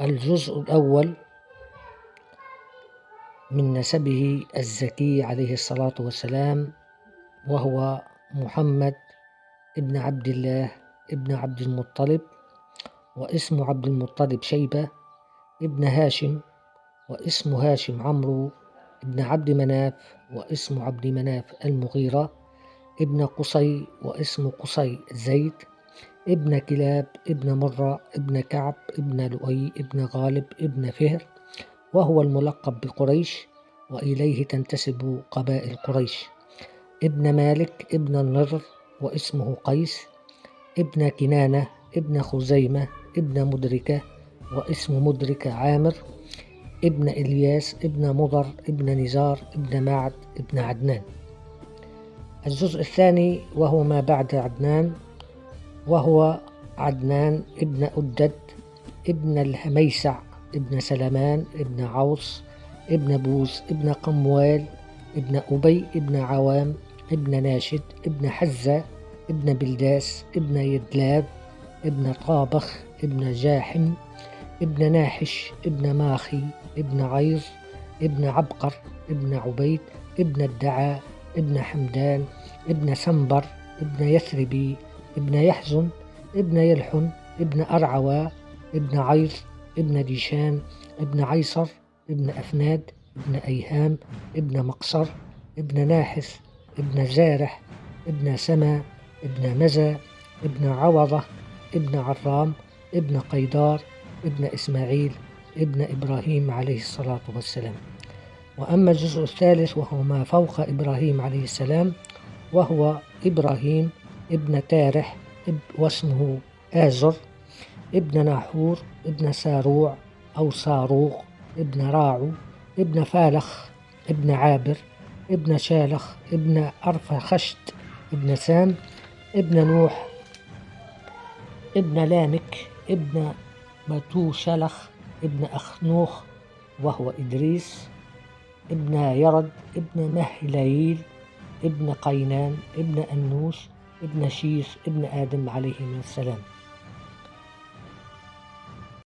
الجزء الأول من نسبه الزكي عليه الصلاة والسلام، وهو محمد ابن عبد الله ابن عبد المطلب، واسم عبد المطلب شيبة ابن هاشم، واسم هاشم عمرو ابن عبد مناف، واسم عبد مناف المغيرة ابن قصي، واسم قصي زيد ابن كلاب ابن مرة ابن كعب ابن لؤي ابن غالب ابن فهر، وهو الملقب بقريش، وإليه تنتسب قبائل قريش. ابن مالك ابن النضر، واسمه قيس ابن كنانة ابن خزيمة ابن مدركة، واسم مدركة عامر ابن إلياس ابن مضر ابن نزار ابن معد ابن عدنان. الجزء الثاني وهو ما بعد عدنان، وهو عدنان ابن أدد ابن الهميسع ابن سلمان ابن عوص ابن بوز ابن قموال ابن أبي ابن عوام ابن ناشد ابن حزة ابن بلداس ابن يدلاب ابن طابخ ابن جاحم ابن ناحش ابن ماخي ابن عيظ ابن عبقر ابن عبيد ابن الدعاء ابن حمدان ابن سنبر ابن يثربي ابن يحزن ابن يلحن ابن أرعوى ابن عيظ ابن ديشان ابن عيصر ابن أفناد ابن أيهام ابن مقصر ابن ناحس ابن زارح ابن سما ابن مزى ابن عوضة ابن عرام ابن قيدار ابن إسماعيل ابن إبراهيم عليه الصلاة والسلام. وأما الجزء الثالث وهو ما فوق إبراهيم عليه السلام، وهو إبراهيم ابن تارح واسمه آزر ابن ناحور ابن ساروع أو صاروغ ابن راعو ابن فالخ ابن عابر ابن شالخ ابن أرفخشت ابن سام ابن نوح ابن لامك ابن متوشلخ ابن أخنوخ وهو إدريس ابن يرد ابن مهليل ابن قينان ابن أنوش ابن شيث ابن آدم عليه السلام.